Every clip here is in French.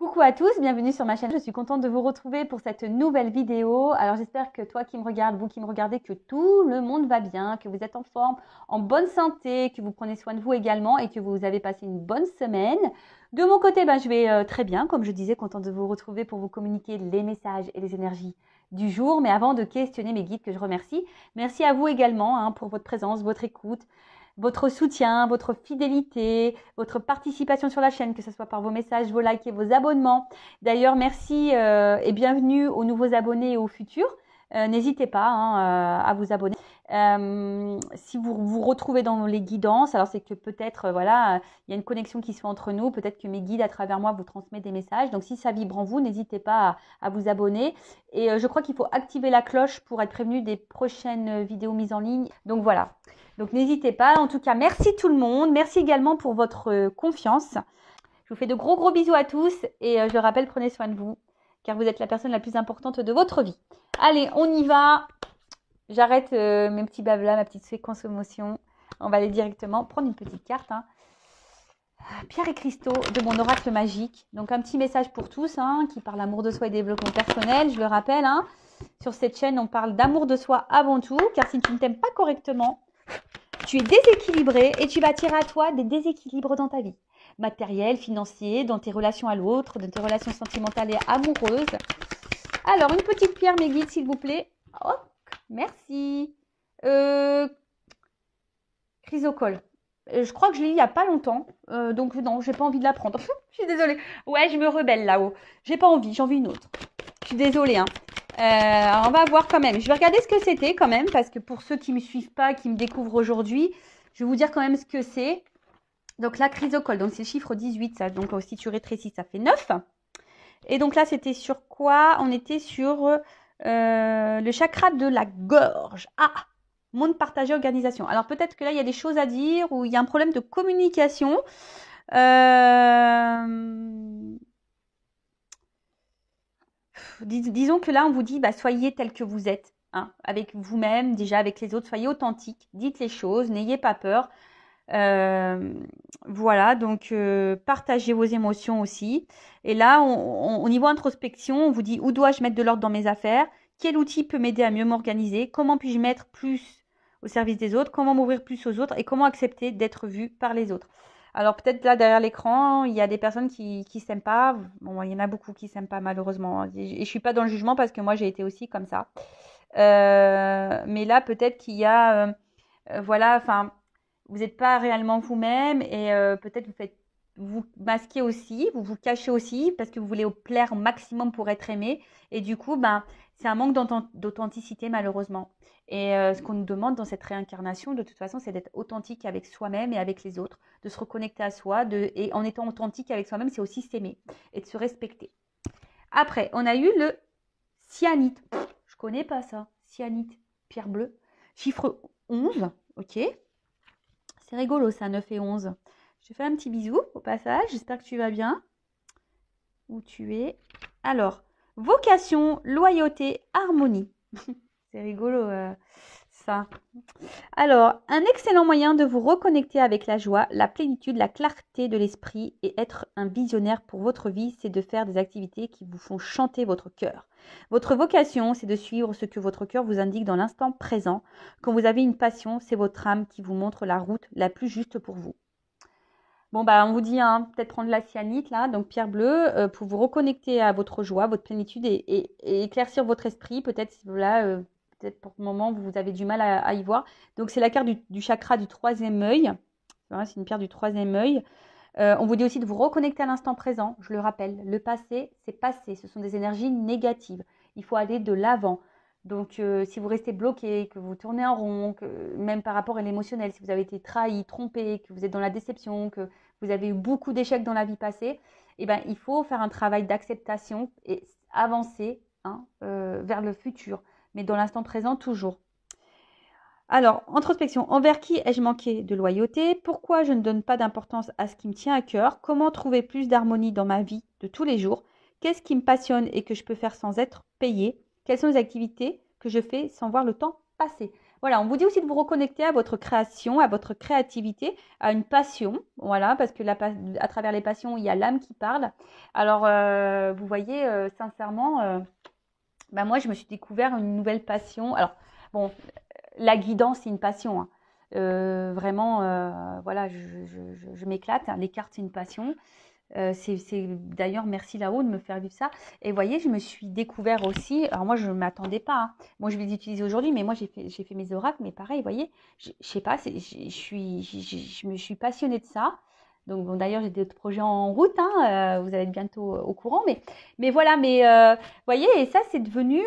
Coucou à tous, bienvenue sur ma chaîne. Je suis contente de vous retrouver pour cette nouvelle vidéo. Alors j'espère que toi qui me regardes, vous qui me regardez, que tout le monde va bien, que vous êtes en forme, en bonne santé, que vous prenez soin de vous également et que vous avez passé une bonne semaine. De mon côté, je vais très bien, comme je disais, contente de vous retrouver pour vous communiquer les messages et les énergies du jour. Mais avant de questionner mes guides que je remercie, merci à vous également pour votre présence, votre écoute, votre soutien, votre fidélité, votre participation sur la chaîne, que ce soit par vos messages, vos likes et vos abonnements. D'ailleurs, merci et bienvenue aux nouveaux abonnés et aux futurs. N'hésitez pas à vous abonner. Si vous vous retrouvez dans les guidances, alors c'est que peut-être, il y a une connexion qui se fait entre nous. Peut-être que mes guides, à travers moi, vous transmettent des messages. Donc, si ça vibre en vous, n'hésitez pas à vous abonner. Et je crois qu'il faut activer la cloche pour être prévenu des prochaines vidéos mises en ligne. Donc, voilà. Donc, n'hésitez pas. En tout cas, merci tout le monde. Merci également pour votre confiance. Je vous fais de gros bisous à tous. Et je le rappelle, prenez soin de vous, car vous êtes la personne la plus importante de votre vie. Allez, on y va. J'arrête mes petits blabla, ma petite séquence émotion. On va aller directement prendre une petite carte. Pierre et cristaux de mon oracle magique. Donc, un petit message pour tous qui parle d'amour de soi et développement personnel. Je le rappelle, sur cette chaîne, on parle d'amour de soi avant tout. Car si tu ne t'aimes pas correctement, tu es déséquilibré et tu vas attirer à toi des déséquilibres dans ta vie. Matériel, financier, dans tes relations à l'autre, dans tes relations sentimentales et amoureuses. Alors, une petite pierre, mes guides, s'il vous plaît. Oh, merci. Chrysocole. Je crois que je l'ai eu il n'y a pas longtemps. Donc, non, j'ai pas envie de la prendre. Je suis désolée. Ouais, je me rebelle là-haut. J'ai pas envie, j'en veux une autre. Je suis désolée. On va voir quand même. Je vais regarder ce que c'était quand même. Parce que pour ceux qui ne me suivent pas, qui me découvrent aujourd'hui, je vais vous dire quand même ce que c'est. Donc, la chrysocole. Donc, c'est le chiffre 18. Ça. Donc, si tu rétrécis, ça fait 9. Et donc là, c'était sur quoi? On était sur le chakra de la gorge. Monde partagé, organisation. Alors peut-être que là, il y a des choses à dire ou il y a un problème de communication. Disons que là, on vous dit, soyez tel que vous êtes. Avec vous-même, déjà avec les autres. Soyez authentique. Dites les choses. N'ayez pas peur. Voilà, donc partagez vos émotions aussi. Et là, au niveau introspection, on vous dit où dois-je mettre de l'ordre dans mes affaires? Quel outil peut m'aider à mieux m'organiser? Comment puis-je mettre plus au service des autres? Comment m'ouvrir plus aux autres? Et comment accepter d'être vu par les autres? Alors peut-être là, derrière l'écran, il y a des personnes qui s'aiment pas. Bon, il y en a beaucoup qui s'aiment pas malheureusement. Et je suis pas dans le jugement parce que moi, j'ai été aussi comme ça. Mais là, peut-être qu'il y a... vous n'êtes pas réellement vous-même et peut-être vous masquez aussi, vous vous cachez aussi parce que vous voulez plaire au maximum pour être aimé. Et du coup, c'est un manque d'authenticité malheureusement. Et ce qu'on nous demande dans cette réincarnation, de toute façon, c'est d'être authentique avec soi-même et avec les autres, de se reconnecter à soi. Et en étant authentique avec soi-même, c'est aussi s'aimer et de se respecter. Après, on a eu le cyanite. Je connais pas ça. Cyanite, pierre bleue. Chiffre 11, ok. C'est rigolo ça, 9 et 11. Je te fais un petit bisou au passage. J'espère que tu vas bien. Où tu es. Alors, vocation, loyauté, harmonie. C'est rigolo ça. Alors, un excellent moyen de vous reconnecter avec la joie, la plénitude, la clarté de l'esprit et être un visionnaire pour votre vie, c'est de faire des activités qui vous font chanter votre cœur. Votre vocation, c'est de suivre ce que votre cœur vous indique dans l'instant présent. Quand vous avez une passion, c'est votre âme qui vous montre la route la plus juste pour vous. Bon, on vous dit peut-être prendre la cyanite, là, donc pierre bleue, pour vous reconnecter à votre joie, votre plénitude et éclaircir votre esprit. Peut-être, peut-être pour le moment, vous avez du mal à y voir. Donc, c'est la carte du chakra du troisième œil. C'est une pierre du troisième œil. On vous dit aussi de vous reconnecter à l'instant présent. Je le rappelle, le passé, c'est passé. Ce sont des énergies négatives. Il faut aller de l'avant. Donc, si vous restez bloqué, que vous tournez en rond, même par rapport à l'émotionnel, si vous avez été trahi, trompé, que vous êtes dans la déception, que vous avez eu beaucoup d'échecs dans la vie passée, il faut faire un travail d'acceptation et avancer vers le futur, mais dans l'instant présent toujours. Alors, introspection. Envers qui ai-je manqué de loyauté? Pourquoi je ne donne pas d'importance à ce qui me tient à cœur? Comment trouver plus d'harmonie dans ma vie de tous les jours? Qu'est-ce qui me passionne et que je peux faire sans être payé? Quelles sont les activités que je fais sans voir le temps passer? Voilà, on vous dit aussi de vous reconnecter à votre création, à votre créativité, à une passion. Voilà, parce que à travers les passions, il y a l'âme qui parle. Alors, vous voyez, sincèrement, bah, moi, je me suis découvert une nouvelle passion. Alors, bon, la guidance, c'est une passion, hein. Vraiment, voilà, je m'éclate, hein. Les cartes, c'est une passion. C'est d'ailleurs, merci là-haut de me faire vivre ça. Et vous voyez, je me suis découvert aussi. Alors moi, je ne m'attendais pas, hein. Moi, je vais les utiliser aujourd'hui, mais moi, j'ai fait mes oracles. Mais pareil, vous voyez, je sais pas, je me suis passionnée de ça. Donc bon, d'ailleurs, j'ai d'autres projets en route, hein. Vous allez être bientôt au courant. Mais voilà, vous voyez, et ça, c'est devenu.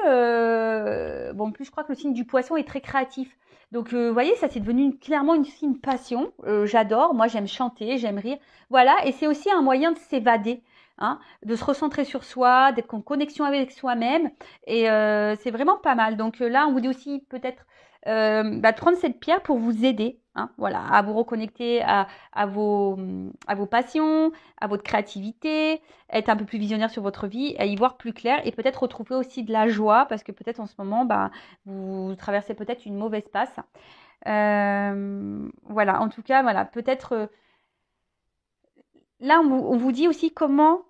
Bon, en plus, je crois que le signe du poisson est très créatif. Donc, vous voyez, ça, c'est devenu clairement une passion. J'adore. Moi, j'aime chanter, j'aime rire. Voilà, et c'est aussi un moyen de s'évader, hein, de se recentrer sur soi, d'être en connexion avec soi-même. Et c'est vraiment pas mal. Donc là, on vous dit aussi peut-être de prendre cette pierre pour vous aider, hein, voilà, à vous reconnecter à vos passions, à votre créativité, être un peu plus visionnaire sur votre vie, à y voir plus clair et peut-être retrouver aussi de la joie parce que peut-être en ce moment, vous traversez peut-être une mauvaise passe. Voilà, en tout cas, voilà, peut-être... Là, on vous dit aussi comment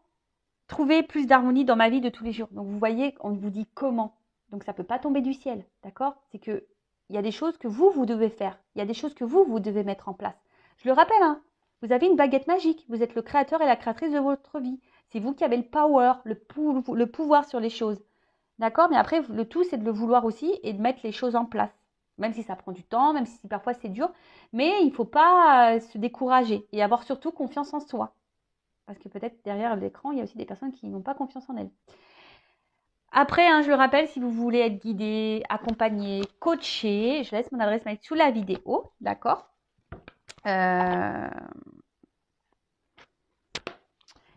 trouver plus d'harmonie dans ma vie de tous les jours. Donc, vous voyez, on vous dit comment. Donc, ça ne peut pas tomber du ciel, d'accord? C'est qu'il y a des choses que vous devez faire. Il y a des choses que vous devez mettre en place. Je le rappelle, hein, vous avez une baguette magique. Vous êtes le créateur et la créatrice de votre vie. C'est vous qui avez le power, le pouvoir sur les choses. D'accord? Mais après, le tout, c'est de le vouloir aussi et de mettre les choses en place. Même si ça prend du temps, même si parfois c'est dur. Mais il ne faut pas se décourager et avoir surtout confiance en soi. Parce que peut-être derrière l'écran, il y a aussi des personnes qui n'ont pas confiance en elles. Après, hein, je le rappelle, si vous voulez être guidé, accompagné, coaché, je laisse mon adresse mail sous la vidéo, d'accord?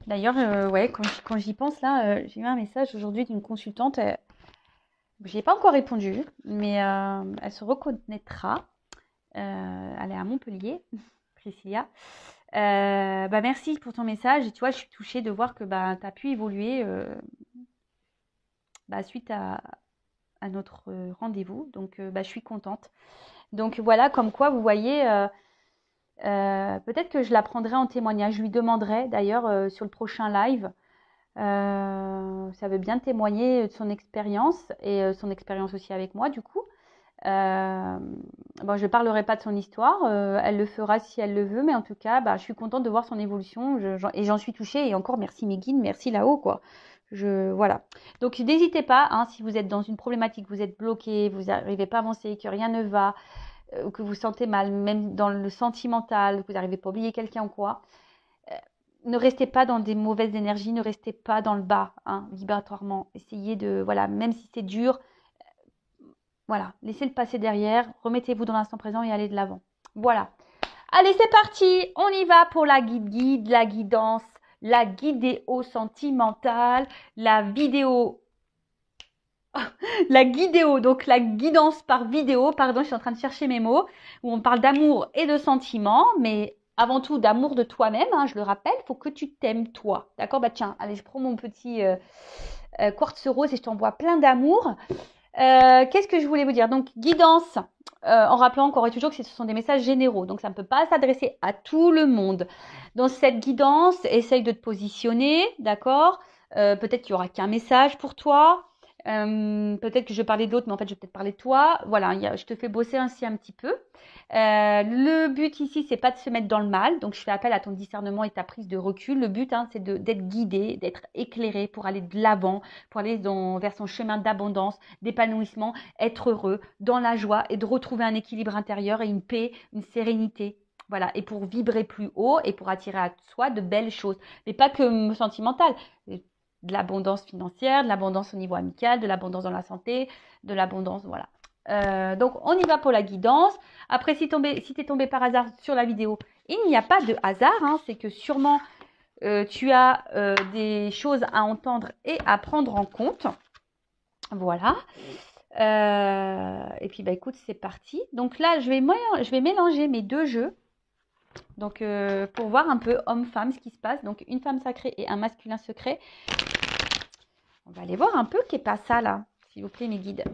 D'ailleurs, ouais, quand j'y pense, là, j'ai eu un message aujourd'hui d'une consultante. Je n'y ai pas encore répondu, mais elle se reconnaîtra. Elle est à Montpellier, Priscilla. Merci pour ton message. Et tu vois, je suis touchée de voir que tu as pu évoluer suite à notre rendez-vous. Donc, je suis contente. Donc, voilà, comme quoi, vous voyez, peut-être que je la prendrai en témoignage. Je lui demanderai, d'ailleurs, sur le prochain live, ça veut bien témoigner de son expérience et son expérience aussi avec moi, du coup. Je ne parlerai pas de son histoire, elle le fera si elle le veut, mais en tout cas, je suis contente de voir son évolution et j'en suis touchée. Et encore, merci mes guides, merci là-haut, quoi. Voilà. Donc, n'hésitez pas, hein, si vous êtes dans une problématique, vous êtes bloqué, vous n'arrivez pas à avancer, que rien ne va, que vous sentez mal, même dans le sentimental, que vous n'arrivez pas à oublier quelqu'un ou quoi. Ne restez pas dans des mauvaises énergies, ne restez pas dans le bas, hein, vibratoirement. Essayez de, voilà, même si c'est dur, voilà, laissez le passé derrière, remettez-vous dans l'instant présent et allez de l'avant. Voilà. Allez, c'est parti, on y va pour la guide, la guidance, la guidéo sentimentale, la vidéo, la guidéo, donc la guidance par vidéo, pardon, je suis en train de chercher mes mots, où on parle d'amour et de sentiments, mais avant tout d'amour de toi-même, hein, je le rappelle, il faut que tu t'aimes toi, d'accord? Tiens, allez, je prends mon petit quartz rose et je t'envoie plein d'amour. Qu'est-ce que je voulais vous dire? Donc, guidance, en rappelant encore et toujours que ce sont des messages généraux, donc ça ne peut pas s'adresser à tout le monde. Dans cette guidance, essaye de te positionner, d'accord? Peut-être qu'il n'y aura qu'un message pour toi. Peut-être que je vais parler d'autres, mais en fait, je vais peut-être parler de toi. Voilà, je te fais bosser ainsi un petit peu. Le but ici, c'est pas de se mettre dans le mal. Donc, je fais appel à ton discernement et ta prise de recul. Le but, hein, c'est d'être guidé, d'être éclairé pour aller de l'avant, pour aller vers son chemin d'abondance, d'épanouissement, être heureux, dans la joie et de retrouver un équilibre intérieur et une paix, une sérénité. Voilà, et pour vibrer plus haut et pour attirer à soi de belles choses. Mais pas que sentimentales. De l'abondance financière, de l'abondance au niveau amical, de l'abondance dans la santé, de l'abondance, voilà. Donc, on y va pour la guidance. Après, si tu es tombé par hasard sur la vidéo, il n'y a pas de hasard, hein, c'est que sûrement tu as des choses à entendre et à prendre en compte. Voilà. Et puis, écoute, c'est parti. Donc là, je vais mélanger mes deux jeux. Donc, pour voir un peu homme-femme ce qui se passe. Donc, une femme sacrée et un masculin secret. On va aller voir un peu qu'est pas ça là, s'il vous plaît mes guides.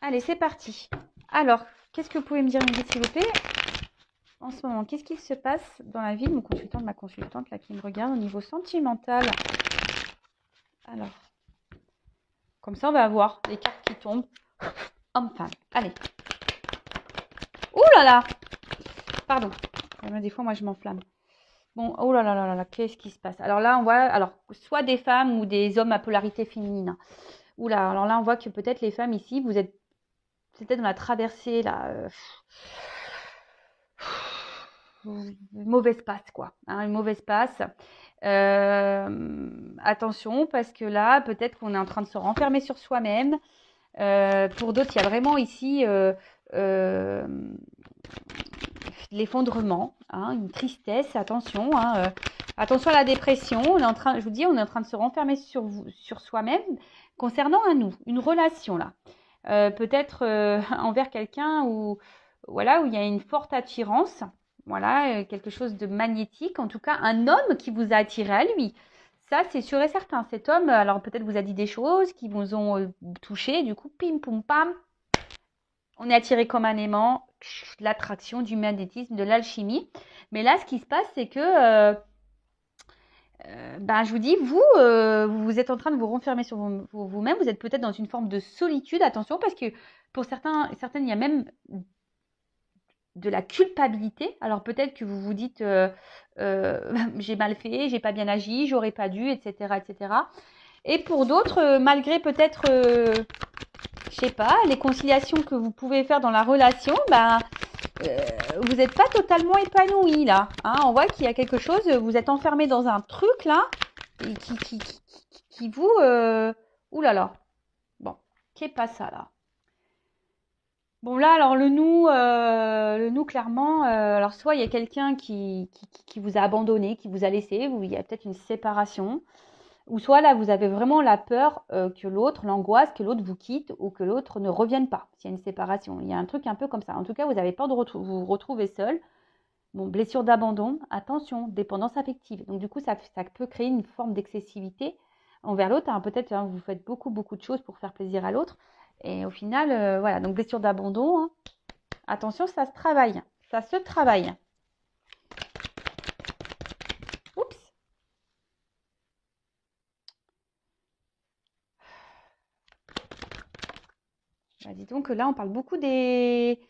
Allez, c'est parti. Alors, qu'est-ce que vous pouvez me dire, s'il vous plaît? En ce moment, qu'est-ce qui se passe dans la vie de mon consultant, de ma consultante, là, qui me regarde au niveau sentimental? Alors, comme ça, on va avoir les cartes qui tombent. Homme-femme. Allez. Ouh là là! Pardon. Des fois, moi, je m'enflamme. Bon, oh là là là là, qu'est-ce qui se passe? Alors là, on voit, soit des femmes ou des hommes à polarité féminine. Ouh là, alors là, on voit que peut-être les femmes ici, vous êtes peut-être dans la traversée, là, mauvaise passe, quoi. Hein, une mauvaise passe. Attention, parce que là, peut-être qu'on est en train de se renfermer sur soi-même. Pour d'autres, il y a vraiment ici l'effondrement, hein, une tristesse. Attention, hein, attention à la dépression. On est en train, je vous dis, on est en train de se renfermer sur soi-même concernant un nous, une relation là. Peut-être envers quelqu'un où voilà, où il y a une forte attirance. Voilà, quelque chose de magnétique, en tout cas un homme qui vous a attiré à lui. Ça, c'est sûr et certain. Cet homme, alors peut-être vous a dit des choses qui vous ont touché, du coup, pim, poum, pam, on est attiré comme un aimant, l'attraction, du magnétisme, de l'alchimie. Mais là, ce qui se passe, c'est que, je vous dis, vous êtes en train de vous renfermer sur vous-même, vous êtes peut-être dans une forme de solitude, attention, parce que pour certaines, il y a même de la culpabilité. Alors peut-être que vous vous dites j'ai mal fait, j'ai pas bien agi, j'aurais pas dû, etc., etc. Et pour d'autres, malgré peut-être, je sais pas, les conciliations que vous pouvez faire dans la relation, vous n'êtes pas totalement épanoui là. Hein, on voit qu'il y a quelque chose, vous êtes enfermé dans un truc là qui vous, ouh là là. Bon, qu'est pas ça là? Bon là, alors le nous clairement, alors soit il y a quelqu'un qui vous a abandonné, qui vous a laissé, ou il y a peut-être une séparation, ou soit là vous avez vraiment la peur que l'autre, l'angoisse que l'autre vous quitte ou que l'autre ne revienne pas. S'il y a une séparation, il y a un truc un peu comme ça. En tout cas, vous avez peur de vous retrouver seul. Bon, blessure d'abandon, attention, dépendance affective. Donc du coup, ça peut créer une forme d'excessivité envers l'autre. Hein, peut-être vous faites beaucoup de choses pour faire plaisir à l'autre. Et au final, voilà, donc blessure d'abandon, hein. Attention, ça se travaille. Ça se travaille. Oups. Dis donc que là, on parle beaucoup des...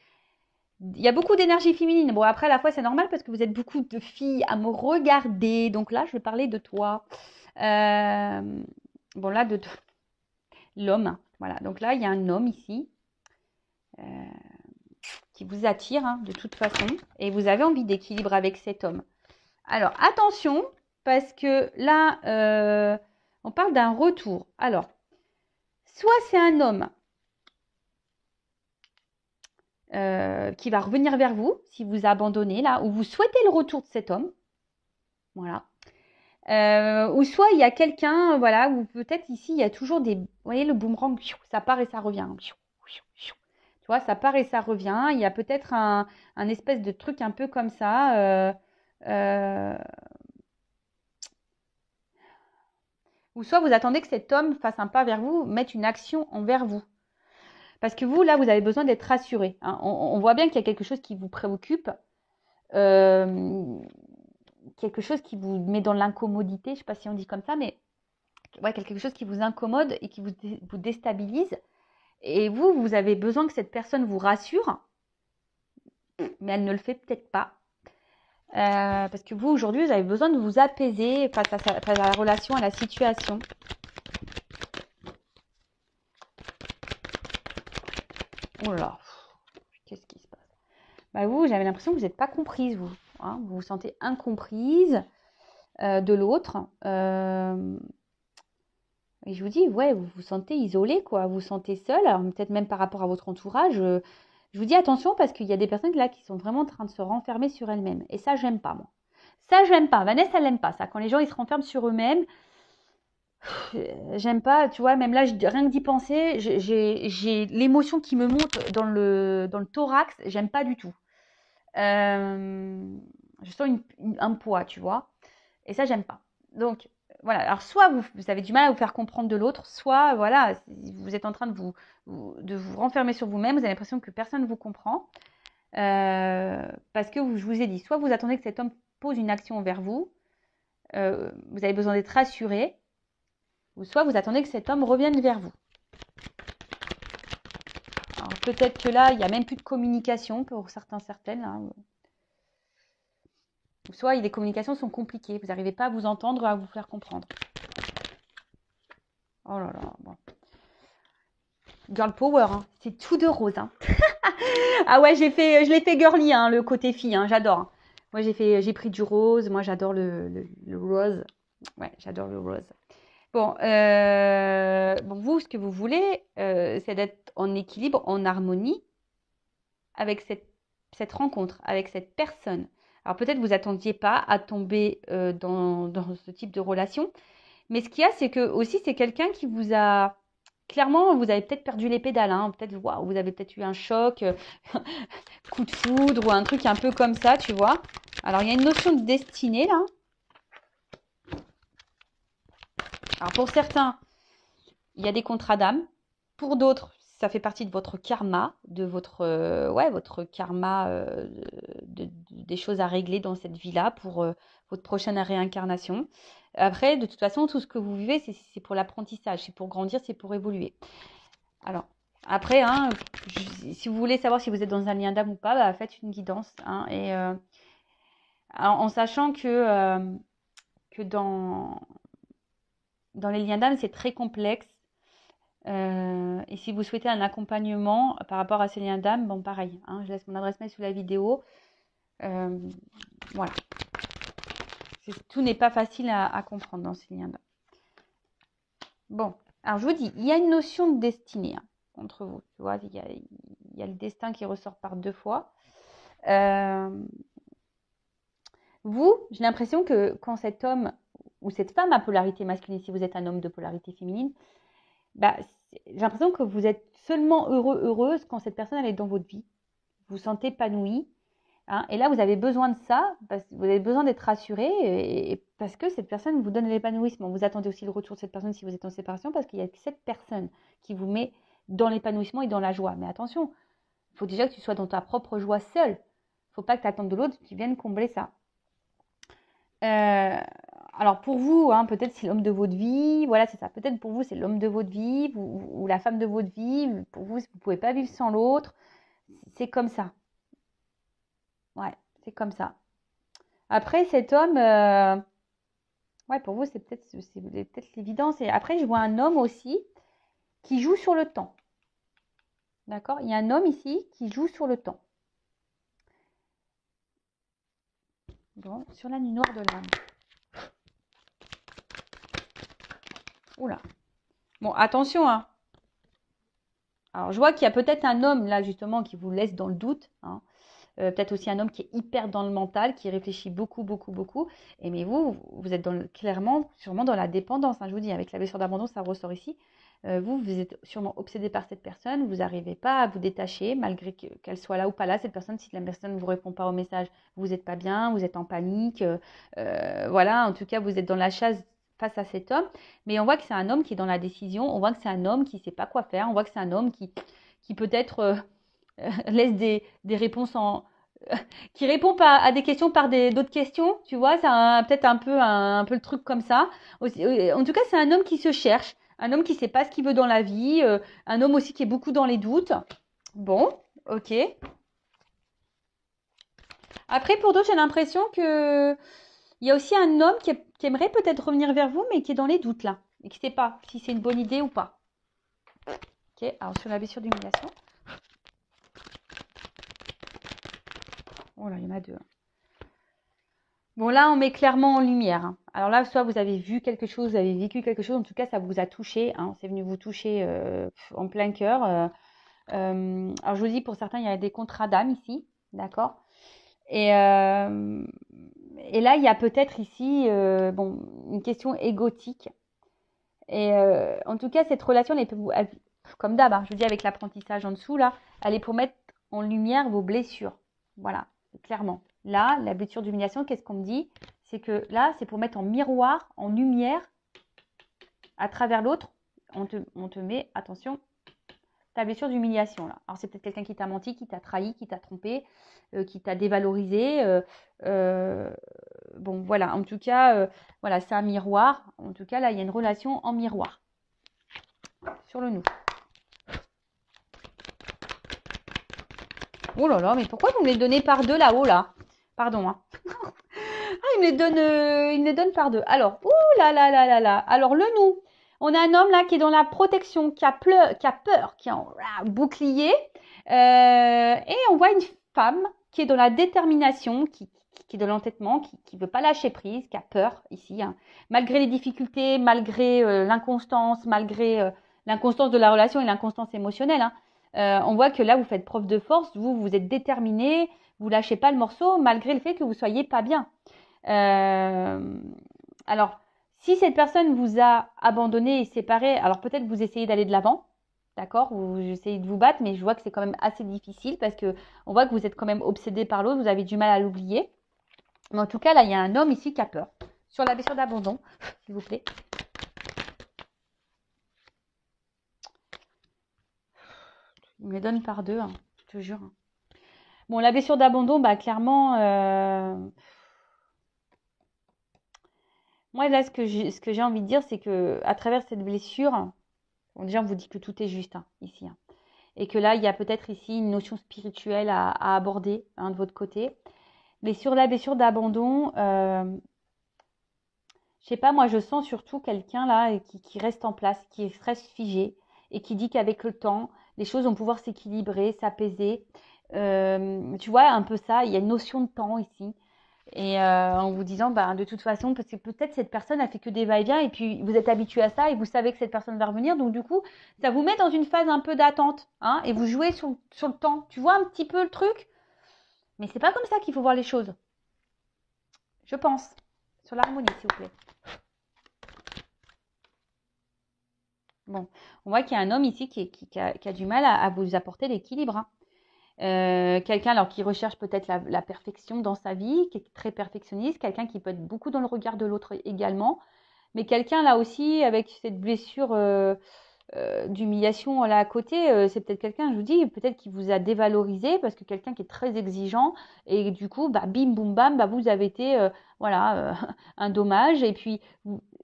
Il y a beaucoup d'énergie féminine. Bon, après, à la fois, c'est normal parce que vous êtes beaucoup de filles à me regarder. Donc là, je vais parler de toi. Bon, là, de l'homme. Voilà, donc là, il y a un homme ici qui vous attire, hein, de toute façon. Et vous avez envie d'équilibre avec cet homme. Alors, attention, parce que là, on parle d'un retour. Alors, soit c'est un homme qui va revenir vers vous, si vous abandonnez là, ou vous souhaitez le retour de cet homme. Voilà. Ou soit il y a quelqu'un, voilà, ou peut-être ici, il y a toujours des... Vous voyez, le boomerang, ça part et ça revient. Tu vois, ça part et ça revient. Il y a peut-être un espèce de truc un peu comme ça. Ou soit vous attendez que cet homme fasse un pas vers vous, mette une action envers vous. Parce que vous, là, vous avez besoin d'être rassuré. Hein. On voit bien qu'il y a quelque chose qui vous préoccupe. Quelque chose qui vous met dans l'incommodité. Je ne sais pas si on dit comme ça, mais ouais, quelque chose qui vous incommode et qui vous déstabilise. Et vous avez besoin que cette personne vous rassure, mais elle ne le fait peut-être pas. Parce que vous, aujourd'hui, vous avez besoin de vous apaiser face à la relation, à la situation. Oh là là, qu'est-ce qui se passe? Vous, j'avais l'impression que vous n'êtes pas comprise, vous. Hein, vous vous sentez incomprise de l'autre. Et je vous dis, ouais, vous vous sentez isolé, quoi. Vous vous sentez seul, alors peut-être même par rapport à votre entourage. Je vous dis attention parce qu'il y a des personnes là qui sont vraiment en train de se renfermer sur elles-mêmes. Et ça, j'aime pas, moi. Ça, j'aime pas. Vanessa, elle n'aime pas ça. Quand les gens, ils se renferment sur eux-mêmes, j'aime pas, tu vois, même là, rien que d'y penser, j'ai l'émotion qui me monte dans le thorax, j'aime pas du tout. Je sens un poids, tu vois. Et ça, j'aime pas. Donc, voilà. Alors, soit vous avez du mal à vous faire comprendre de l'autre, soit, voilà, vous êtes en train de vous renfermer sur vous-même. Vous avez l'impression que personne ne vous comprend. Parce que je vous ai dit, soit vous attendez que cet homme pose une action envers vous, vous avez besoin d'être rassuré, ou soit vous attendez que cet homme revienne vers vous. Alors, peut-être que là, il n'y a même plus de communication pour certaines. Hein. Soit les communications sont compliquées, vous n'arrivez pas à vous entendre, à vous faire comprendre. Oh là là, bon. Girl power, hein. C'est tout de rose. Hein. Ah ouais, je l'ai fait girly, hein, le côté fille, hein, j'adore. Hein. Moi, j'ai pris du rose, moi j'adore le rose. Ouais, j'adore le rose. Bon, vous, ce que vous voulez, c'est d'être en équilibre, en harmonie avec cette rencontre, avec cette personne. Alors peut-être vous attendiez pas à tomber dans ce type de relation, mais ce qu'il y a, c'est que aussi c'est quelqu'un qui vous a clairement, vous avez peut-être perdu les pédales, hein, peut-être waouh, vous avez peut-être eu un choc, coup de foudre ou un truc un peu comme ça, tu vois. Alors il y a une notion de destinée là. Alors pour certains, il y a des contrats d'âme. Pour d'autres, ça fait partie de votre karma, de votre karma des choses à régler dans cette vie-là pour votre prochaine réincarnation. Après, de toute façon, tout ce que vous vivez, c'est pour l'apprentissage, c'est pour grandir, c'est pour évoluer. Alors, après, hein, si vous voulez savoir si vous êtes dans un lien d'âme ou pas, bah, faites une guidance. Hein, et en sachant que dans les liens d'âme, c'est très complexe. Et si vous souhaitez un accompagnement par rapport à ces liens d'âme, bon pareil, hein, je laisse mon adresse mail sous la vidéo. Voilà. Tout n'est pas facile à comprendre dans ces liens d'âme. Bon, alors je vous dis, il y a une notion de destinée hein, entre vous. Tu vois, il y a le destin qui ressort par deux fois. Vous, j'ai l'impression que quand cet homme ou cette femme à polarité masculine, si vous êtes un homme de polarité féminine, bah, j'ai l'impression que vous êtes seulement heureuse quand cette personne elle est dans votre vie. Vous vous sentez épanoui. Hein, et là, vous avez besoin de ça, parce que vous avez besoin d'être rassuré, et parce que cette personne vous donne l'épanouissement. Vous attendez aussi le retour de cette personne si vous êtes en séparation, parce qu'il y a cette personne qui vous met dans l'épanouissement et dans la joie. Mais attention, il faut déjà que tu sois dans ta propre joie seule. Il ne faut pas que tu attendes de l'autre qui vienne combler ça. Alors pour vous, hein, peut-être c'est l'homme de votre vie, voilà c'est ça, peut-être pour vous c'est l'homme de votre vie ou la femme de votre vie, pour vous ne pouvez pas vivre sans l'autre, c'est comme ça. Ouais, c'est comme ça. Après cet homme, ouais pour vous c'est peut-être l'évidence. Et après je vois un homme aussi qui joue sur le temps. D'accord? Il y a un homme ici qui joue sur le temps. Bon, sur la nuit noire de l'âme. Oula. Bon, attention, hein. Alors, je vois qu'il y a peut-être un homme, là, justement, qui vous laisse dans le doute. Hein. Peut-être aussi un homme qui est hyper dans le mental, qui réfléchit beaucoup, beaucoup, beaucoup. Et mais vous êtes clairement, sûrement dans la dépendance. Hein, je vous dis, avec la blessure d'abandon, ça ressort ici. Vous êtes sûrement obsédé par cette personne. Vous n'arrivez pas à vous détacher, malgré qu'elle soit là ou pas là. Cette personne, si la personne ne vous répond pas au message, vous n'êtes pas bien, vous êtes en panique. Voilà, en tout cas, vous êtes dans la chasse face à cet homme, mais on voit que c'est un homme qui est dans la décision, on voit que c'est un homme qui ne sait pas quoi faire, on voit que c'est un homme qui peut-être laisse des réponses qui répond pas à des questions par d'autres questions, tu vois, c'est peut-être un peu le truc comme ça. En tout cas, c'est un homme qui se cherche, un homme qui ne sait pas ce qu'il veut dans la vie, un homme aussi qui est beaucoup dans les doutes. Bon, ok. Après, pour d'autres, j'ai l'impression que il y a aussi un homme qui aimerait peut-être revenir vers vous, mais qui est dans les doutes là, et qui ne sait pas si c'est une bonne idée ou pas. Ok, alors sur la blessure d'humiliation. Oh là, il y en a deux. Bon, là, on met clairement en lumière. Hein. Alors là, soit vous avez vu quelque chose, vous avez vécu quelque chose, en tout cas, ça vous a touché. Hein. C'est venu vous toucher en plein cœur. Alors, je vous dis, pour certains, il y a des contrats d'âme ici, d'accord ? Et là, il y a peut-être ici une question égotique. Et en tout cas, cette relation, comme d'hab, hein, je vous dis avec l'apprentissage en dessous, là, elle est pour mettre en lumière vos blessures. Voilà, clairement. Là, la blessure d'humiliation, qu'est-ce qu'on me dit? C'est que là, c'est pour mettre en miroir, en lumière, à travers l'autre, on te met, attention, ta blessure d'humiliation là. Alors c'est peut-être quelqu'un qui t'a menti, qui t'a trahi, qui t'a trompé, qui t'a dévalorisé. Bon voilà, en tout cas, voilà, c'est un miroir. En tout cas là, il y a une relation en miroir sur le nous. Oh là là, mais pourquoi vous me les donnez par deux là-haut là? Pardon, hein. Ah, il me les donne par deux. Alors, ouh là là là là là. Alors le nous, on a un homme là qui est dans la protection, qui a peur, qui est en bouclier. Et on voit une femme qui est dans la détermination, qui est dans l'entêtement, qui veut pas lâcher prise, qui a peur ici, hein. Malgré les difficultés, malgré l'inconstance, malgré l'inconstance de la relation et l'inconstance émotionnelle, hein. On voit que là, vous faites preuve de force, vous êtes déterminé, vous lâchez pas le morceau, malgré le fait que vous soyez pas bien. Alors, si cette personne vous a abandonné et séparé, alors peut-être vous essayez d'aller de l'avant, d'accord, vous essayez de vous battre, mais je vois que c'est quand même assez difficile parce que on voit que vous êtes quand même obsédé par l'autre, vous avez du mal à l'oublier. Mais en tout cas, là, il y a un homme ici qui a peur. Sur la blessure d'abandon, s'il vous plaît. Il me les donne par deux, hein, je te jure. Bon, la blessure d'abandon, bah clairement, moi là, ce que j'ai envie de dire, c'est que à travers cette blessure, bon, déjà on vous dit que tout est juste, hein, ici, hein, et que là, il y a peut-être ici une notion spirituelle à aborder, hein, de votre côté. Mais sur la blessure d'abandon, je sais pas, moi je sens surtout quelqu'un là qui reste en place, qui reste figé et qui dit qu'avec le temps, les choses vont pouvoir s'équilibrer, s'apaiser. Tu vois, un peu ça, il y a une notion de temps ici. Et en vous disant, bah, de toute façon, parce que peut-être cette personne a fait que des va-et-vient et puis vous êtes habitué à ça et vous savez que cette personne va revenir. Donc du coup, ça vous met dans une phase un peu d'attente, hein, et vous jouez sur le temps. Tu vois un petit peu le truc? Mais c'est pas comme ça qu'il faut voir les choses, je pense. Sur l'harmonie, s'il vous plaît. Bon, on voit qu'il y a un homme ici qui a du mal à vous apporter l'équilibre, hein. Quelqu'un alors qui recherche peut-être la perfection dans sa vie, qui est très perfectionniste, quelqu'un qui peut être beaucoup dans le regard de l'autre également, mais quelqu'un là aussi avec cette blessure d'humiliation là à côté, c'est peut-être quelqu'un, je vous dis, peut-être qui vous a dévalorisé parce que quelqu'un qui est très exigeant et du coup, bah, bim boum bam, bah, vous avez été voilà un dommage et puis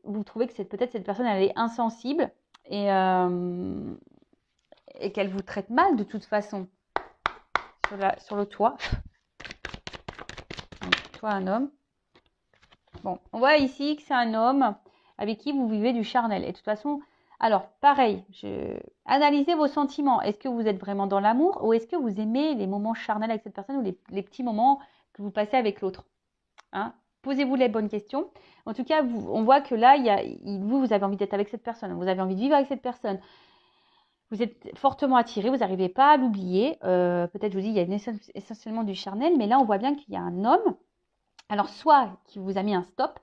vous trouvez que peut-être cette personne elle est insensible et, euh, et qu'elle vous traite mal de toute façon sur le toit. Donc, toi un homme. Bon, on voit ici que c'est un homme avec qui vous vivez du charnel. Et de toute façon, alors pareil, analysez vos sentiments. Est-ce que vous êtes vraiment dans l'amour ou est-ce que vous aimez les moments charnels avec cette personne ou les petits moments que vous passez avec l'autre, hein? Posez-vous les bonnes questions. En tout cas, on voit que là, vous avez envie d'être avec cette personne, vous avez envie de vivre avec cette personne. Vous êtes fortement attiré, vous n'arrivez pas à l'oublier. Peut-être, je vous dis, il y a essentiellement du charnel, mais là, on voit bien qu'il y a un homme, alors soit qui vous a mis un stop,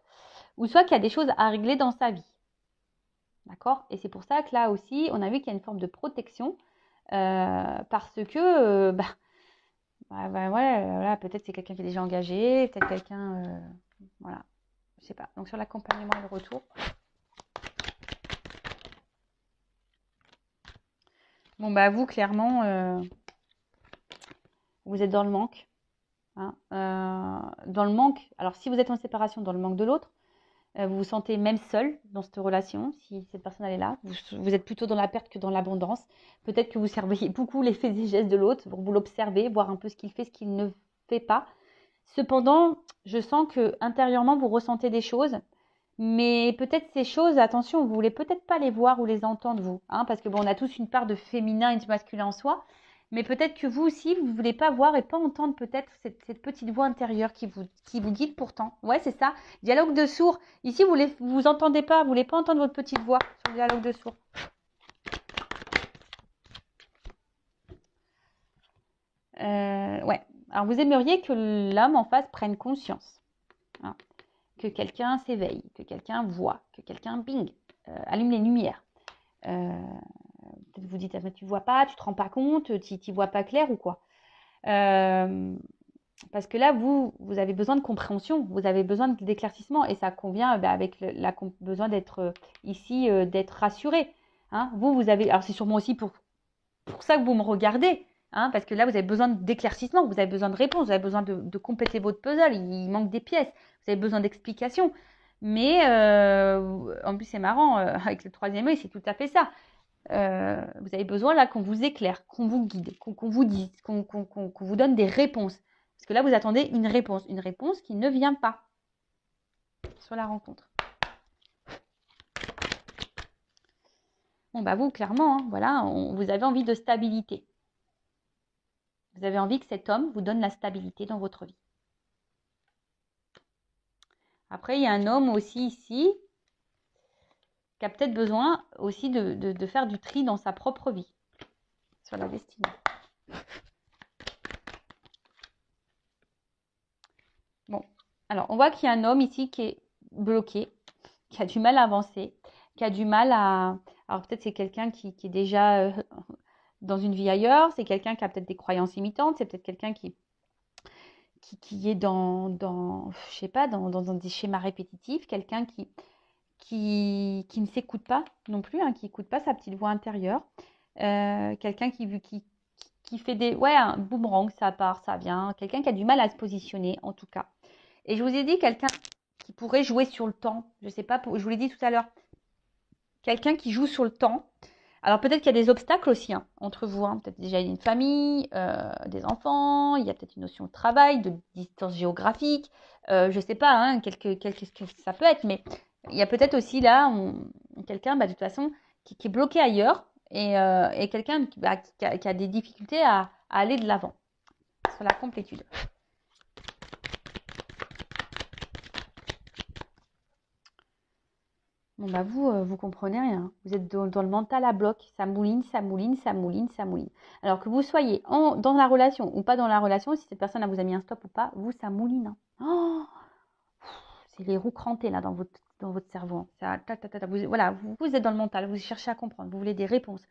ou soit qu'il y a des choses à régler dans sa vie. D'accord? Et c'est pour ça que là aussi, on a vu qu'il y a une forme de protection, parce que, voilà, peut-être c'est quelqu'un qui est déjà engagé, peut-être quelqu'un, voilà, je sais pas. Donc sur l'accompagnement et le retour. Bon, bah vous, clairement, vous êtes dans le manque, hein, dans le manque. Alors si vous êtes en séparation, dans le manque de l'autre, vous vous sentez même seul dans cette relation, si cette personne elle est là. Vous êtes plutôt dans la perte que dans l'abondance. Peut-être que vous surveillez beaucoup les faits et gestes de l'autre, vous l'observez, voir un peu ce qu'il fait, ce qu'il ne fait pas. Cependant, je sens que intérieurement vous ressentez des choses, mais peut-être ces choses, attention, vous voulez peut-être pas les voir ou les entendre vous, hein, parce que bon, on a tous une part de féminin et de masculin en soi, mais peut-être que vous aussi, vous voulez pas voir et pas entendre peut-être cette petite voix intérieure qui vous guide pourtant. Ouais, c'est ça. Dialogue de sourds. Ici, vous entendez pas, vous voulez pas entendre votre petite voix sur le dialogue de sourds. Ouais. Alors, vous aimeriez que l'homme en face prenne conscience, hein, que quelqu'un s'éveille, que quelqu'un voit, que quelqu'un bing, allume les lumières. Peut-être vous dites, ah, tu vois pas, tu te rends pas compte, tu vois pas clair ou quoi. Parce que là, vous avez besoin de compréhension, vous avez besoin d'éclaircissement et ça convient avec besoin d'être ici, d'être rassuré. Hein. Vous avez, alors c'est sûrement aussi pour ça que vous me regardez, hein, parce que là, vous avez besoin d'éclaircissement, vous avez besoin de réponses, vous avez besoin de compléter votre puzzle, il manque des pièces, vous avez besoin d'explications. Mais en plus, c'est marrant, avec le troisième œil, c'est tout à fait ça. Vous avez besoin là qu'on vous éclaire, qu'on vous guide, qu'on vous dise, qu'on vous donne des réponses. Parce que là, vous attendez une réponse qui ne vient pas sur la rencontre. Bon, bah vous, clairement, hein, voilà, vous avez envie de stabilité. Vous avez envie que cet homme vous donne la stabilité dans votre vie. Après, il y a un homme aussi ici qui a peut-être besoin aussi de faire du tri dans sa propre vie, sur la destinée. Bon, alors on voit qu'il y a un homme ici qui est bloqué, qui a du mal à avancer, qui a du mal à... Alors peut-être c'est quelqu'un qui est déjà dans une vie ailleurs, c'est quelqu'un qui a peut-être des croyances limitantes, c'est peut-être quelqu'un qui est dans je sais pas, dans des schémas répétitifs, quelqu'un qui ne s'écoute pas non plus, hein, qui n'écoute pas sa petite voix intérieure, quelqu'un qui fait un boomerang, ça part, ça vient, quelqu'un qui a du mal à se positionner en tout cas. Et je vous ai dit quelqu'un qui pourrait jouer sur le temps, je sais pas, je vous l'ai dit tout à l'heure, quelqu'un qui joue sur le temps. Alors peut-être qu'il y a des obstacles aussi hein, entre vous, hein. Peut-être déjà une famille, des enfants, il y a peut-être une notion de travail, de distance géographique, je sais pas, hein, ça peut être, mais il y a peut-être aussi là quelqu'un de toute façon qui est bloqué ailleurs et quelqu'un qui a des difficultés à aller de l'avant sur la complétude. Bon bah vous comprenez rien. Vous êtes dans le mental à bloc. Ça mouline, ça mouline, ça mouline, ça mouline. Alors que vous soyez dans la relation ou pas dans la relation, si cette personne vous a mis un stop ou pas, vous, ça mouline. Hein. Oh, c'est les roues crantées là dans votre cerveau. Ça, vous êtes dans le mental, vous cherchez à comprendre, vous voulez des réponses.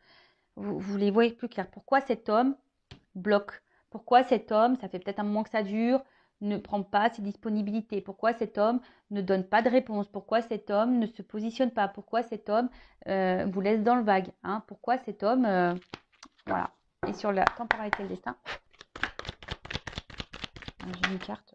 Vous les voyez plus clair. Pourquoi cet homme bloque? Pourquoi cet homme, ça fait peut-être un moment que ça dure, ne prend pas ses disponibilités? Pourquoi cet homme ne donne pas de réponse? Pourquoi cet homme ne se positionne pas? Pourquoi cet homme vous laisse dans le vague, hein? Pourquoi cet homme... voilà. Et sur la temporalité du destin, j'ai une carte...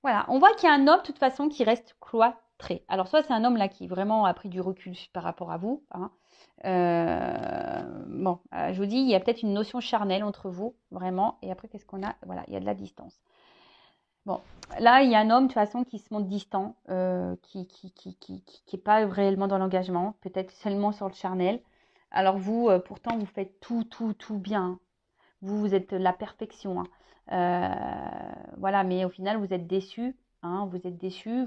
Voilà, on voit qu'il y a un homme de toute façon qui reste cloîtré. Alors soit c'est un homme là qui vraiment a pris du recul par rapport à vous, hein. Je vous dis, il y a peut-être une notion charnelle entre vous, vraiment. Et après, qu'est-ce qu'on a? Voilà, il y a de la distance. Bon, là, il y a un homme, de toute façon, qui se montre distant, qui n'est pas réellement dans l'engagement, peut-être seulement sur le charnel. Alors vous, pourtant, vous faites tout bien. Vous êtes la perfection. Hein. Voilà, mais au final, vous êtes déçu. Hein, vous êtes déçu,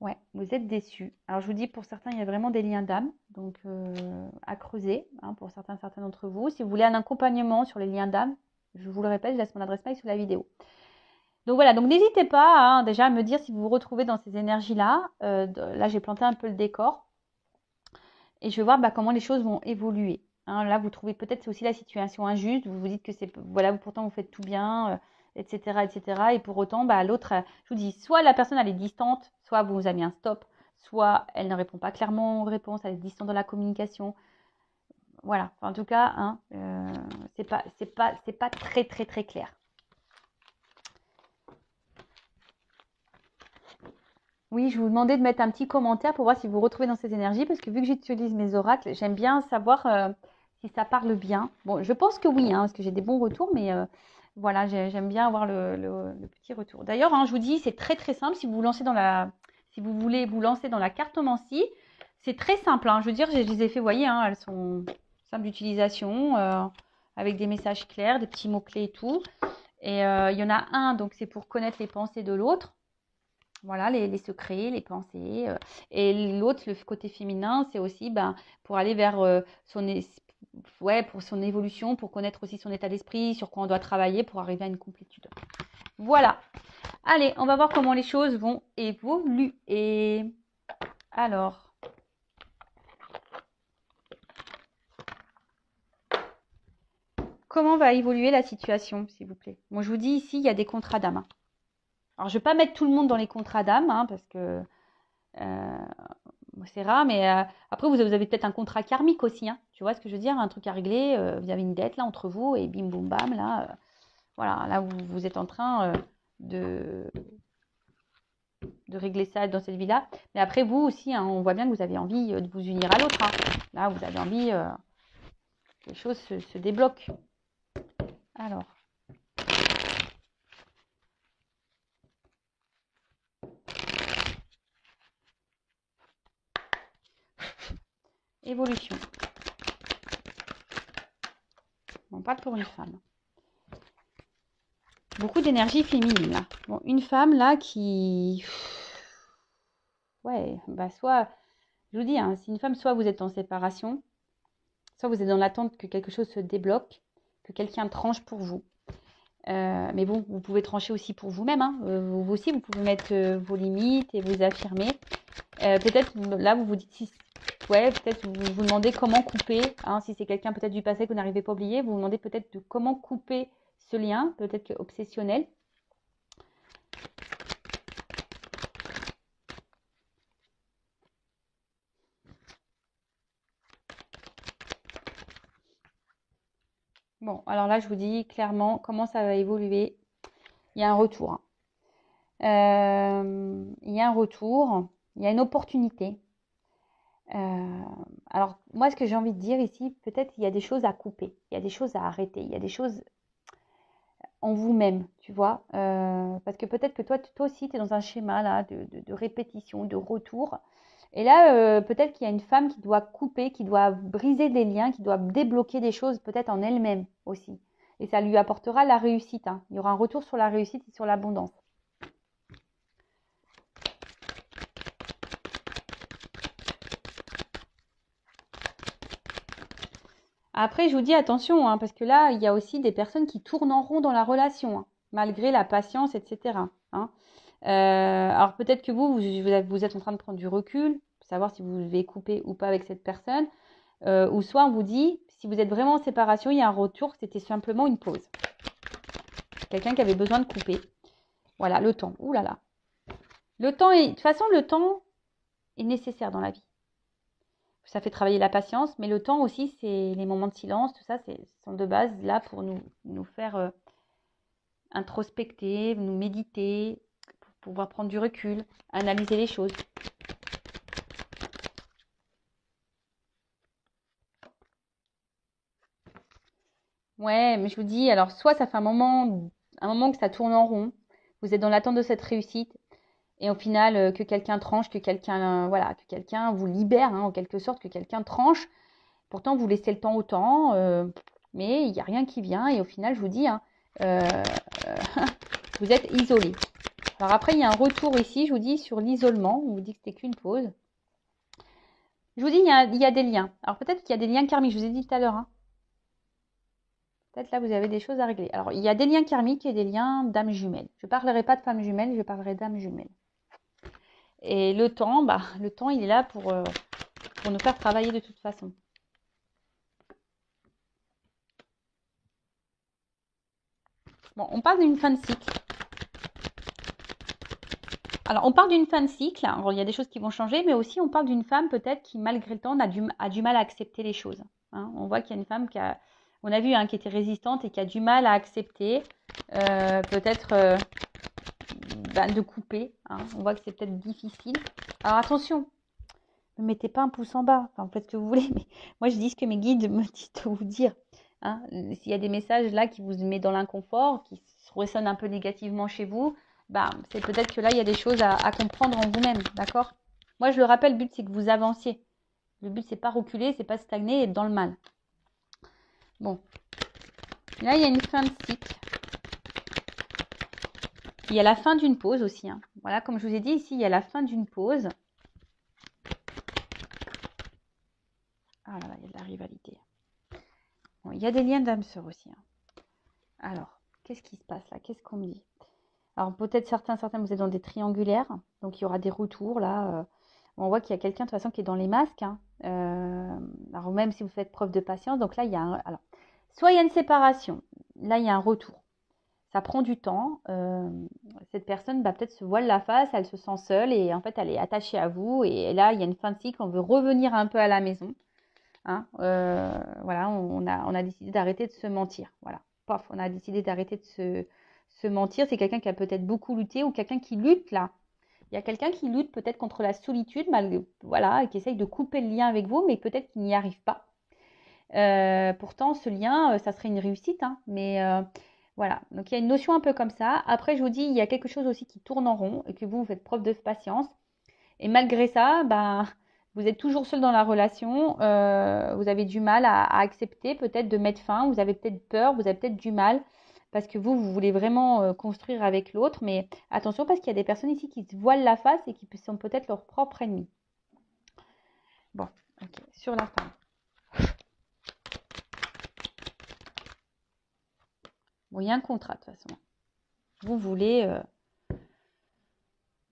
Ouais, vous êtes déçus. Alors, je vous dis, pour certains, il y a vraiment des liens d'âme, donc à creuser, hein, pour certains d'entre vous. Si vous voulez un accompagnement sur les liens d'âme, je vous le répète, je laisse mon adresse mail sous la vidéo. Donc voilà, donc n'hésitez pas hein, déjà à me dire si vous vous retrouvez dans ces énergies-là. Là, j'ai planté un peu le décor. Et je vais voir comment les choses vont évoluer. Hein, là, vous trouvez peut-être c'est aussi la situation injuste. Vous vous dites que c'est voilà, pourtant vous faites tout bien, etc., etc. Et pour autant, l'autre, je vous dis, soit la personne elle est distante, soit vous avez mis un stop, soit elle ne répond pas clairement aux réponses, elle est distante dans la communication. Voilà. En tout cas, hein, c'est pas très très très clair. Oui, je vous demandais de mettre un petit commentaire pour voir si vous vous retrouvez dans ces énergies, parce que vu que j'utilise mes oracles, j'aime bien savoir si ça parle bien. Bon, je pense que oui, hein, parce que j'ai des bons retours, mais voilà, j'aime bien avoir le petit retour. D'ailleurs, hein, je vous dis, c'est très très simple si vous vous lancez si vous voulez vous lancer dans la cartomancie, c'est très simple. Hein, je veux dire, je les ai fait, vous voyez, hein, elles sont simples d'utilisation, avec des messages clairs, des petits mots-clés et tout. Et il y en a un, donc c'est pour connaître les pensées de l'autre. Voilà, les secrets, les pensées. Et l'autre, le côté féminin, c'est aussi pour aller vers pour son évolution, pour connaître aussi son état d'esprit, sur quoi on doit travailler pour arriver à une complétude. Voilà. Allez, on va voir comment les choses vont évoluer. Alors, comment va évoluer la situation, s'il vous plaît? Moi, je vous dis ici, il y a des contrats d'âme. Alors, je ne vais pas mettre tout le monde dans les contrats d'âme, hein, parce que c'est rare, mais après, vous avez peut-être un contrat karmique aussi, hein, tu vois ce que je veux dire? Un truc à régler, vous avez une dette là entre vous, et bim, boum, bam, là, voilà, là, vous êtes en train de, de régler ça dans cette vie-là. Mais après, vous aussi, hein, on voit bien que vous avez envie de vous unir à l'autre. Hein. Là, vous avez envie que les choses se débloquent. Alors. Évolution. On parle pour une femme. Beaucoup d'énergie féminine, là. Bon, une femme, là, qui... Ouais, bah soit... Je vous dis, hein, si une femme, soit vous êtes en séparation, soit vous êtes dans l'attente que quelque chose se débloque, que quelqu'un tranche pour vous. Mais bon, vous pouvez trancher aussi pour vous-même. Hein. Vous aussi, vous pouvez mettre vos limites et vous affirmer. Peut-être, là, vous vous dites... Si, ouais, peut-être vous vous demandez comment couper. Hein, si c'est quelqu'un peut-être du passé que vous n'arrivez pas à oublier, vous vous demandez peut-être de comment couper ce lien, peut-être obsessionnel. Bon, alors là, je vous dis clairement comment ça va évoluer. Il y a un retour. Il y a un retour. Il y a une opportunité. Alors, moi, ce que j'ai envie de dire ici, peut-être il y a des choses à couper. Il y a des choses à arrêter. Il y a des choses en vous-même, tu vois. Parce que peut-être que toi aussi, tu es dans un schéma là, de répétition, de retour. Et là, peut-être qu'il y a une femme qui doit couper, qui doit briser des liens, qui doit débloquer des choses peut-être en elle-même aussi. Et ça lui apportera la réussite. Hein. Il y aura un retour sur la réussite et sur l'abondance. Après, je vous dis attention, hein, parce que là, il y a aussi des personnes qui tournent en rond dans la relation, hein, malgré la patience, etc. Hein. Alors peut-être que vous êtes en train de prendre du recul, savoir si vous devez couper ou pas avec cette personne. Ou soit on vous dit, si vous êtes vraiment en séparation, il y a un retour, c'était simplement une pause. Quelqu'un qui avait besoin de couper. Voilà, le temps. Ouh là là. Le temps est, de toute façon, le temps est nécessaire dans la vie. Ça fait travailler la patience, mais le temps aussi, c'est les moments de silence, tout ça, sont de base là pour nous faire introspecter, nous méditer, pour pouvoir prendre du recul, analyser les choses. Ouais, mais je vous dis, alors soit ça fait un moment que ça tourne en rond, vous êtes dans l'attente de cette réussite, et au final que quelqu'un tranche, que quelqu'un voilà, que quelqu'un vous libère, hein, en quelque sorte, que quelqu'un tranche. Pourtant, vous laissez le temps au temps, mais il n'y a rien qui vient, et au final, je vous dis, hein, euh, vous êtes isolé. Alors après, il y a un retour ici, je vous dis, sur l'isolement, on vous dit que c'était qu'une pause. Je vous dis, il y a des liens. Alors peut-être qu'il y a des liens karmiques, je vous ai dit tout à l'heure, hein. Peut-être là, vous avez des choses à régler. Alors, il y a des liens karmiques et des liens d'âmes jumelles. Je ne parlerai pas de femmes jumelles, je parlerai d'âmes jumelles. Et le temps, il est là pour nous faire travailler de toute façon. Bon, on parle d'une fin de cycle. Alors, on parle d'une fin de cycle. Alors, il y a des choses qui vont changer, mais aussi on parle d'une femme peut-être qui, malgré le temps, a du mal à accepter les choses. Hein. On voit qu'il y a une femme on a vu, hein, qui était résistante et qui a du mal à accepter, peut-être de couper. Hein. On voit que c'est peut-être difficile. Alors, attention, ne mettez pas un pouce en bas. Enfin, faites ce que vous voulez, mais moi, je dis ce que mes guides me disent de vous dire. Hein. S'il y a des messages là qui vous mettent dans l'inconfort, qui résonnent un peu négativement chez vous, c'est peut-être que là, il y a des choses à comprendre en vous-même, d'accord? Moi, je le rappelle, le but, c'est que vous avanciez. Le but, c'est pas reculer, c'est pas stagner et être dans le mal. Bon. Là, il y a une fin de cycle. Il y a la fin d'une pause aussi. Hein. Voilà, comme je vous ai dit, ici, il y a la fin d'une pause. Ah là là, il y a de la rivalité. Bon, il y a des liens d'âme sœur aussi. Hein. Alors, qu'est-ce qui se passe là? Qu'est-ce qu'on me dit? Alors, peut-être certains, vous êtes dans des triangulaires. Donc, il y aura des retours là. On voit qu'il y a quelqu'un de toute façon qui est dans les masques. Hein. Alors même si vous faites preuve de patience, donc là il y a alors, soit il y a une séparation, là il y a un retour. Ça prend du temps. Cette personne peut-être se voile la face, elle se sent seule et en fait elle est attachée à vous. Et là il y a une fin de cycle, on veut revenir un peu à la maison. Hein. Voilà, on a décidé d'arrêter de se mentir. Voilà, paf, on a décidé d'arrêter de se mentir. C'est quelqu'un qui a peut-être beaucoup lutté ou quelqu'un qui lutte là. Il y a quelqu'un qui lutte peut-être contre la solitude, voilà, et qui essaye de couper le lien avec vous, mais peut-être qu'il n'y arrive pas. Pourtant, ce lien, ça serait une réussite, hein, mais voilà. Donc, il y a une notion un peu comme ça. Après, je vous dis, il y a quelque chose aussi qui tourne en rond et que vous faites preuve de patience. Et malgré ça, vous êtes toujours seul dans la relation. Vous avez du mal à accepter peut-être de mettre fin. Vous avez peut-être peur, vous avez peut-être du mal parce que vous voulez vraiment construire avec l'autre. Mais attention parce qu'il y a des personnes ici qui se voilent la face et qui sont peut-être leur propre ennemi. Bon, ok. Sur la femme. Bon, il y a un contrat de toute façon. Vous voulez...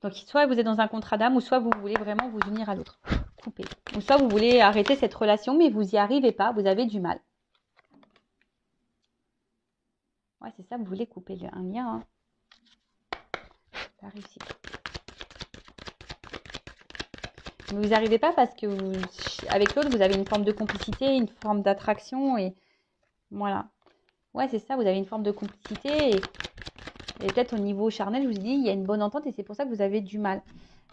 Donc, soit vous êtes dans un contrat d'âme, ou soit vous voulez vraiment vous unir à l'autre. Couper. Ou soit vous voulez arrêter cette relation, mais vous n'y arrivez pas, vous avez du mal. Ouais, c'est ça, vous voulez couper un lien. Hein. La réussite. Mais vous n'y arrivez pas parce que avec l'autre, vous avez une forme de complicité, une forme d'attraction. Et voilà. Ouais, c'est ça, vous avez une forme de complicité. Et peut-être au niveau charnel, je vous dis, il y a une bonne entente et c'est pour ça que vous avez du mal.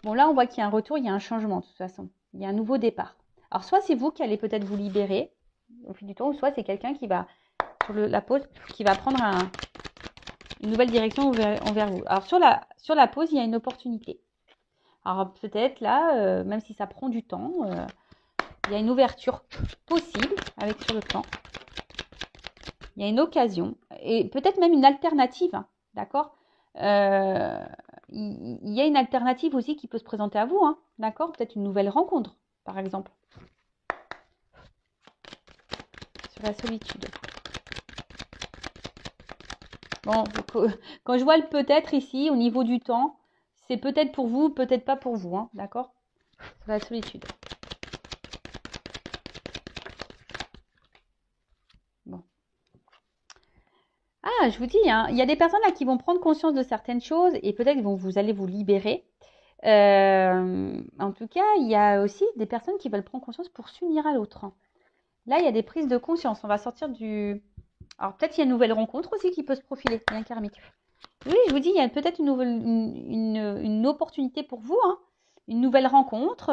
Bon, là, on voit qu'il y a un retour, il y a un changement de toute façon. Il y a un nouveau départ. Alors, soit c'est vous qui allez peut-être vous libérer au fil du temps, ou soit c'est quelqu'un qui va, sur la pause, qui va prendre une nouvelle direction envers vous. Alors, sur la pause, il y a une opportunité. Alors, peut-être là, même si ça prend du temps, il y a une ouverture possible avec sur le plan. Il y a une occasion et peut-être même une alternative. Hein, d'accord, il y a une alternative aussi qui peut se présenter à vous, hein, d'accord, peut-être une nouvelle rencontre, par exemple. Sur la solitude. Bon, quand je vois le peut-être ici, au niveau du temps, c'est peut-être pour vous, peut-être pas pour vous, hein, d'accord, sur la solitude. Bon. Ah, je vous dis, hein, il y a des personnes là qui vont prendre conscience de certaines choses et peut-être vous allez vous libérer. En tout cas, il y a aussi des personnes qui veulent prendre conscience pour s'unir à l'autre. Là, il y a des prises de conscience. On va sortir du... Alors, peut-être il y a une nouvelle rencontre aussi qui peut se profiler. Il y a un karmique. Oui, je vous dis, il y a peut-être une opportunité pour vous. Hein. Une nouvelle rencontre.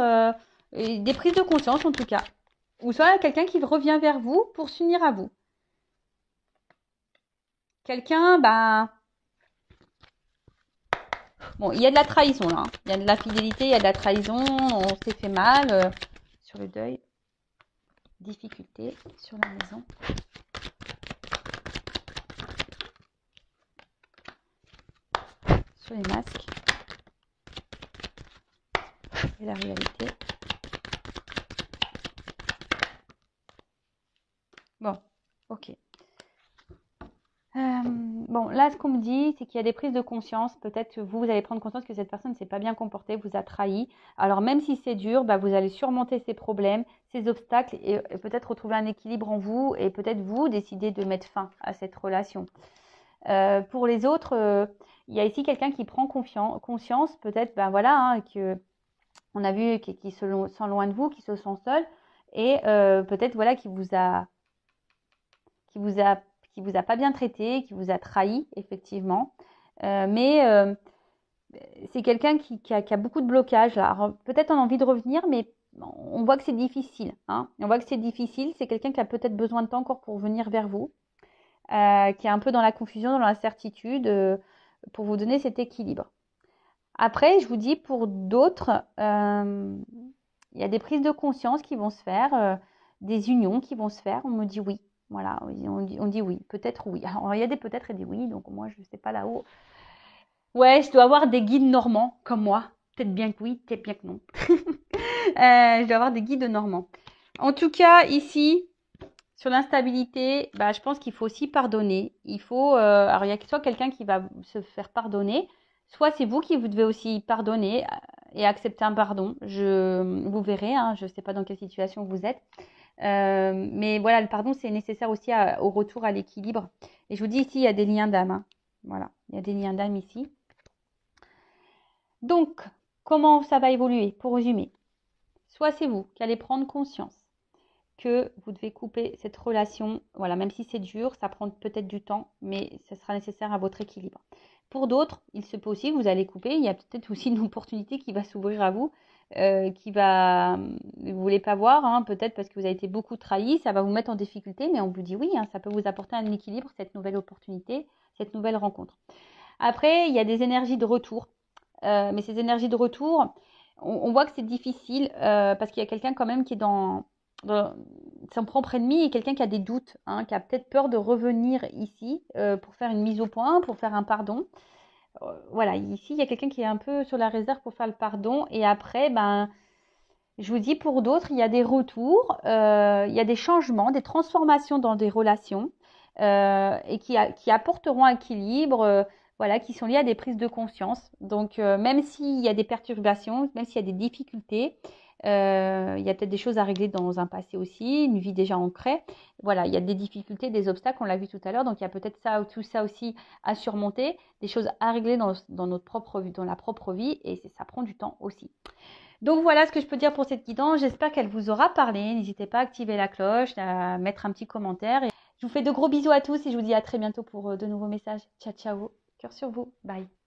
Et des prises de conscience, en tout cas. Ou soit quelqu'un qui revient vers vous pour s'unir à vous. Quelqu'un, bon, il y a de la trahison là. Hein. Il y a de la fidélité, il y a de la trahison. On s'est fait mal. Sur le deuil. Difficulté sur la maison. Sur les masques. Et la réalité. Bon, ok. Bon, là, ce qu'on me dit, c'est qu'il y a des prises de conscience. Peut-être que vous allez prendre conscience que cette personne ne s'est pas bien comportée, vous a trahi. Alors, même si c'est dur, vous allez surmonter ces problèmes, ces obstacles et peut-être retrouver un équilibre en vous et peut-être vous décider de mettre fin à cette relation. Pour les autres, il y a ici quelqu'un qui prend conscience, peut-être, voilà, hein, que on a vu qui se sent loin de vous, qui se sent seul et peut-être, voilà, qui vous a pas bien traité, qui vous a trahi, effectivement. Mais c'est quelqu'un qui a beaucoup de blocages. Alors, peut-être on a envie de revenir, mais on voit que c'est difficile. Hein. On voit que c'est difficile. C'est quelqu'un qui a peut-être besoin de temps encore pour venir vers vous, qui est un peu dans la confusion, dans l'incertitude, pour vous donner cet équilibre. Après, je vous dis, pour d'autres, il y a des prises de conscience qui vont se faire, des unions qui vont se faire. On me dit oui. Voilà, on dit oui, peut-être oui. Alors, il y a des peut-être et des oui, donc moi, je ne sais pas là-haut. Ouais, je dois avoir des guides normands, comme moi. Peut-être bien que oui, peut-être bien que non. Je dois avoir des guides normands. En tout cas, ici, sur l'instabilité, je pense qu'il faut aussi pardonner. Il faut, alors il y a soit quelqu'un qui va se faire pardonner, soit c'est vous qui vous devez aussi pardonner. et accepter un pardon. Vous verrez, hein, je ne sais pas dans quelle situation vous êtes. Mais voilà, le pardon, c'est nécessaire aussi au retour à l'équilibre. Et je vous dis ici, il y a des liens d'âme. Hein. Voilà, il y a des liens d'âme ici. Donc, comment ça va évoluer? Pour résumer, soit c'est vous qui allez prendre conscience que vous devez couper cette relation. Voilà, même si c'est dur, ça prend peut-être du temps, mais ça sera nécessaire à votre équilibre. Pour d'autres, il se peut aussi que vous allez couper. Il y a peut-être aussi une opportunité qui va s'ouvrir à vous, vous ne voulez pas voir, hein, peut-être parce que vous avez été beaucoup trahi. Ça va vous mettre en difficulté, mais on vous dit oui, hein, ça peut vous apporter un équilibre, cette nouvelle opportunité, cette nouvelle rencontre. Après, il y a des énergies de retour. Mais ces énergies de retour, on voit que c'est difficile parce qu'il y a quelqu'un quand même qui est dans son propre ennemi et quelqu'un qui a des doutes, hein, qui a peut-être peur de revenir ici pour faire une mise au point, pour faire un pardon. Voilà, ici, il y a quelqu'un qui est un peu sur la réserve pour faire le pardon. Et après, ben, je vous dis, pour d'autres, il y a des retours, il y a des changements, des transformations dans des relations et qui apporteront un équilibre. Voilà, qui sont liés à des prises de conscience. Donc, même s'il y a des perturbations, même s'il y a des difficultés, il y a peut-être des choses à régler dans un passé aussi, une vie déjà ancrée. Voilà, il y a des difficultés, des obstacles, on l'a vu tout à l'heure. Donc, il y a peut-être ça, tout ça aussi à surmonter, des choses à régler dans notre propre vie, dans la propre vie, et ça prend du temps aussi. Donc voilà ce que je peux dire pour cette guidance. J'espère qu'elle vous aura parlé. N'hésitez pas à activer la cloche, à mettre un petit commentaire. Et je vous fais de gros bisous à tous et je vous dis à très bientôt pour de nouveaux messages. Ciao, ciao. Cœur sur vous. Bye.